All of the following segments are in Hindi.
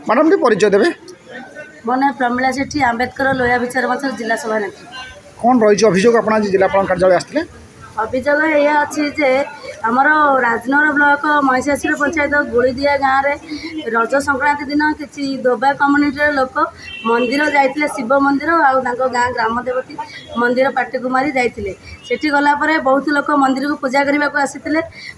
मैडम टी परिचय देवे मो ना प्रमिला सेठी आंबेडकर लोया विचार मत जिला सभा नेत्री। कौन रही अभियोग आप जिलापाल कार्यालय आसते अभियोग ये अच्छी जे आमर राजनगर ब्लॉक महिषासुर पंचायत गुड़ीदिया गाँव में रज संक्रांति दिन किसी दोबा कम्युनिटी लोक मंदिर जाते शिव मंदिर आउ गाँ ग्राम देवती मंदिर पाटिकुमारी जाते सेठी गलापर बहुत लोक मंदिर को पूजा करने को आसी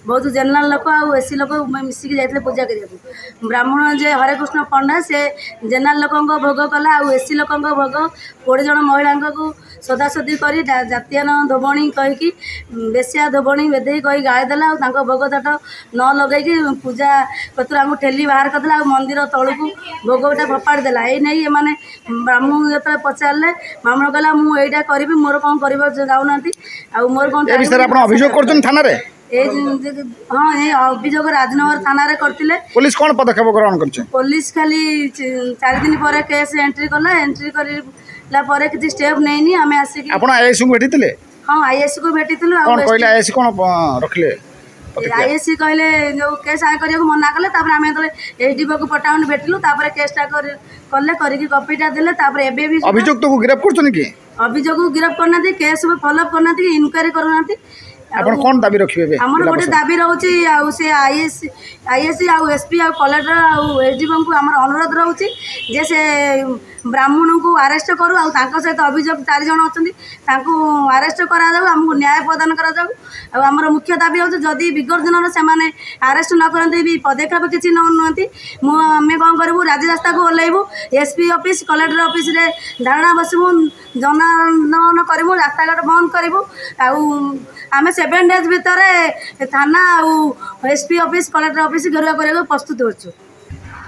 बहुत जनरल लोक आउ एसी लोक मिसिकी जाते पूजा करने ब्राह्मण जे हरे कृष्ण पंडा से जनरल लोक भोग कला आउ एसी लोक भोग 20 जन महिला को सदासदी कर जातीय धोबणी कहीकि बेसिया धोबणी बेदे कही गाड़ी देला भोग ताट न लगे पूजा कतुर आमको ठेली बाहर करदेला मंदिर तलू भोगटा फपाड़ी देला ये माने ब्राह्मण जो पचारे ब्राह्मण कहला मुझा करी मोर कौन कर जाऊना मोर कौन हाँ ये अभियोग राजनगर थाना करते पुलिस कौन पदक्षेप ग्रहण कर पुलिस खाली 4 दिन पर केस एंट्री कला एंट्री कर किसी स्टेप नहीं आम आसिक आईएएस को भेटी हाँ आईएएस को भेटी आईएएस कौन रखले आईएएस कहले जो केस आय करने मना कले आम एसडीओ को पटाउन भेटलु केसटा कले कपीटा देले अभियुक्त को गिरफ्त कर अभियोग को गिरफ्त करना केस फॉलोअप करना इनक्वारी करना आपण कौन दाबी रखिबे हमर गोटे दाबी रहउची आ से आईएएस आ एसपी आ कलेक्टर आ एसडीएम को हमर अनुरोध रहउची जे से ब्राह्मण को अरेस्ट करू आ तांको सहित अभियोग 4 जन अछंती तांको अरेस्ट करा जाऊ हमको न्याय प्रदान करा जाऊ आ हमर मुख्य दाबी होची जदी विगत दिन से माने अरेस्ट न करंती भी पदक्षेप किछि न नहंती हमें कौन करबू राज्य रास्ता को ओल्लैबू एसपी ऑफिस कलेक्टर ऑफिस रे धारणा बसबू जनगणना करबू रास्ता घाट बंद करबू आ आम 7 डेज भितर थाना एसपी ऑफिस कलेक्टर ऑफिस घेरुआ करने प्रस्तुत होचु।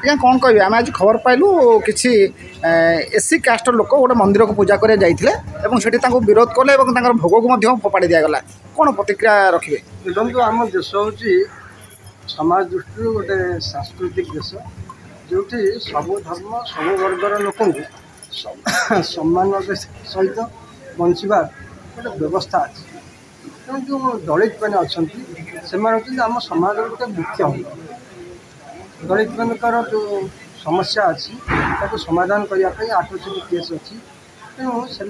आज्ञा कौन कह आम आज खबर पाइलु किसी एससी कास्टर लोक गोटे मंदिर को पूजा कर जाते विरोध कले भोग को फोपाड़ी दिगला कौन प्रतिक्रिया रखिए देखो आम देश हूँ समाज दृष्टि गोटे सांस्कृतिक देश जो सब धर्म सब वर्गर लोक सम्मान सहित बंचवार गोटे व्यवस्था अच्छी तेणु जो दलित मैंने अच्छा से आम समाज गोटे मुख्य अंग दलित मानकर जो समस्या अच्छी समाधान करने 8 केस अच्छी तेणु से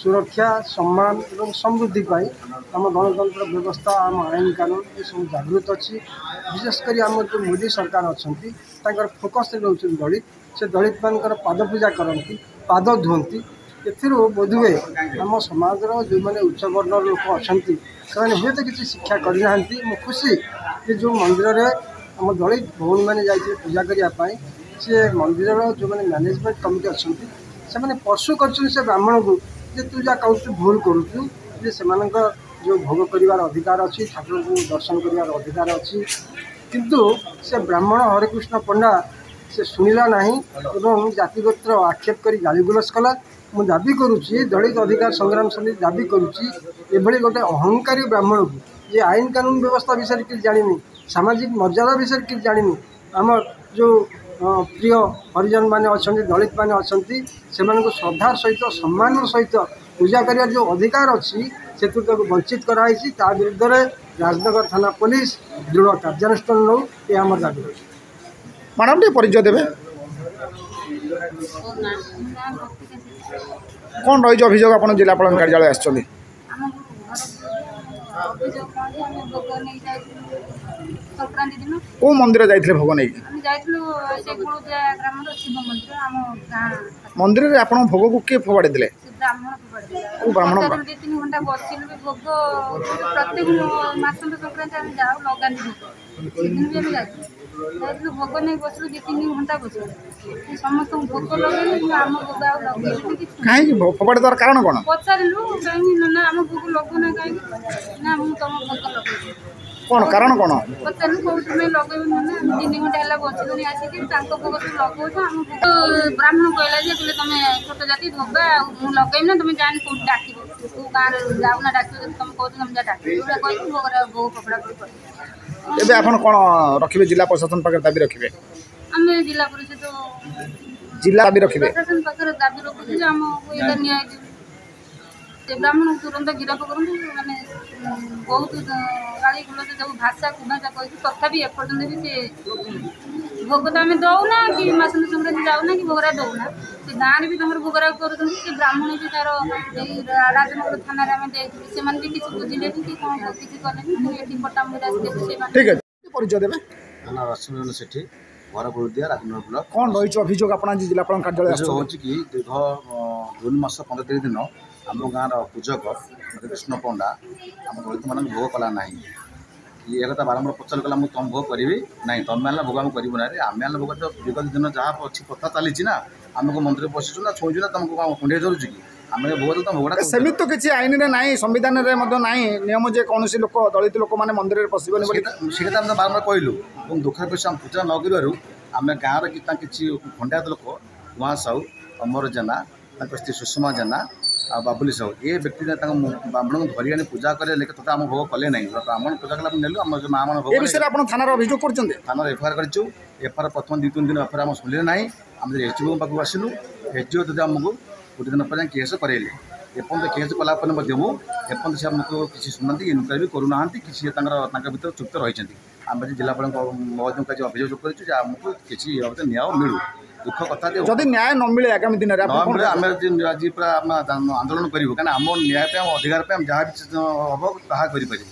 सुरक्षा सम्मान और समृद्धि आम गणतंत्र व्यवस्था आम आईन कानून ये सब जागृत अच्छी विशेषकर आम जो मोदी सरकार अच्छा फोकस रोचे दलित से दलित मानकर पाद पूजा करती पाद धुंती बोधुए आम समाज जो मैंने उच्च वर्णर लोक अच्छा हूँ तो किसी शिक्षा करना खुशी कि जो मंदिर में आम दलित भौन मैंने जाइए पूजा करने सी मंदिर जो मैंने मैनेजमेंट कमिटी अच्छा से मैंने पशु कर ब्राह्मण को जे तू जा कहूँ भूल करुचु जो भोग करार अधिकार अच्छी ठाकुर को दर्शन करार अधिकार अच्छी किंतु से ब्राह्मण हरेकृष्ण पंडा से शुणिला नहीं और जातिगोत्र आक्षेप कर गालीगुलस कला मु दाबी करुच्ची दलित अधिकार संग्राम समिति दाबी करुच्ची एभली गोटे अहंकारी ब्राह्मण को ये आईन कानून व्यवस्था विषय कि जानी सामाजिक मर्यादा विषय कि जानी आम जो प्रिय हरिजन माने अच्छा दलित माने अच्छा से श्रद्धार सहित सम्मान सहित पूजा कर जो अधिकार अच्छी से वंचित कराई ता विरुद्ध में राजनगर थाना पुलिस दृढ़ कार्यानुष्ठान नौ ये आम दाबी रही। मैडम टे परिचय देवे कौन रही अभियोग आप जिलापाल कार्यालय आसछन्ती को मंदिर जाइए भोग नहीं मंदिर में आप भोग को किए फोपाड़ी देले ब्राह्मण 2-3 घंटा बसिल भोग प्रत्येक मास संक्रांति जाऊ लगानी भोग भी जाइए भोग नहीं बसलु 2-3 घंटा बस समस्त भोग लगे आम भोग कहीं फोपाड़ी देवार कारण कौन पचारू कहीं ना आम भोग लगुना कहीं ना तुम भोग लगे कौन कारण कौन पचारू कौन लगे ना 3 घंटा है बचलुनि आसिक भोग सब लगो आम ब्राह्मण कहला तुम छोट जाति धोबा लगे ना तुम जान कौट डाक तू गाँव जाऊना डाक तुम कह तुम जा डाक कही भोग कपड़ा एबे आपन कोन रखिबे जिला प्रशासन पाकर दाबी रखिबे हम जिला परिषद जिला दाबी रखिबे प्रशासन पाकर दाबी रखु जे हम एटा न्याय से ब्राह्मण तुरंत गिरफ करंतु माने बहुत गाड़ी गुलो जो भाषा कुभाषा कहि तथापि एपर्यंत भी से भोग तो आम दौना कि मासन संक्रांति जाऊना कि भोगरा दौना से गाँव भी तुम भोगरा कर ब्राह्मण भी तार राजनगर थाना से किसी बुझे कि कौन किसी कले पट्टामुरा ठीक है परिचय देवे थाना रश्मि सेठी घर गुरुदिया राजनगर ब्लॉक कौन रही अभियोग आप जिलापाल कार्यालय हूँ कि दीर्घ जून मास 15 तारिख दिन आम गाँव पूजक कृष्ण पंडा आम दलित मान भोग कला ना ये कथा बारंबार पचार कला मुझे तुम भोग करी ना तुम आने भोग आम करूँ ना आम आने भोग तो विगत दिन जहाँ अच्छी कथा चली ना आमको मंदिर पशु ना छुँचु ना तुमको कुंडे धरुचु कि आम भोग तो भोगटा सेमि तो किसी आईन में ना संविधान ना नियम जे कौन लोक दलित लोक मैंने मंदिर पशुबनी से बारंबार कहलु और दुखर पैसा आम पूजा न कर आम गाँव कि खंडायत लोक कुआ साहू अमर जेना स्त्री सुषमा जेना आ बाबुली साहू ये व्यक्ति ब्राह्मण को धरी पूजा करे तथा आम भोग कले ना ब्राह्मण पूजा कला नेलु आम माँ मान भोग विषय आप थाना अभियोग कर थाना एफआईआर करूँ एफआईआर प्रथम 2-3 दिन एफआईआर आम शुणिले ना आम एसडीओ पाक आसलु एसडीओ तक आमको गोटे दिन पर केस करेले एपर्त केस कलापर एपर्त से आमको किसी शुणुना इनक्वारी भी करूना किसी भर चुप्त रही आम जिलापाल अभियोग करमको किसी न्याय मिलू दुख कथा जदि न्याय न मिले आगामी दिन में आम आज पूरा आंदोलन करूँ क्या आम न्याय अधिकार हम जहाँ भी हम करें।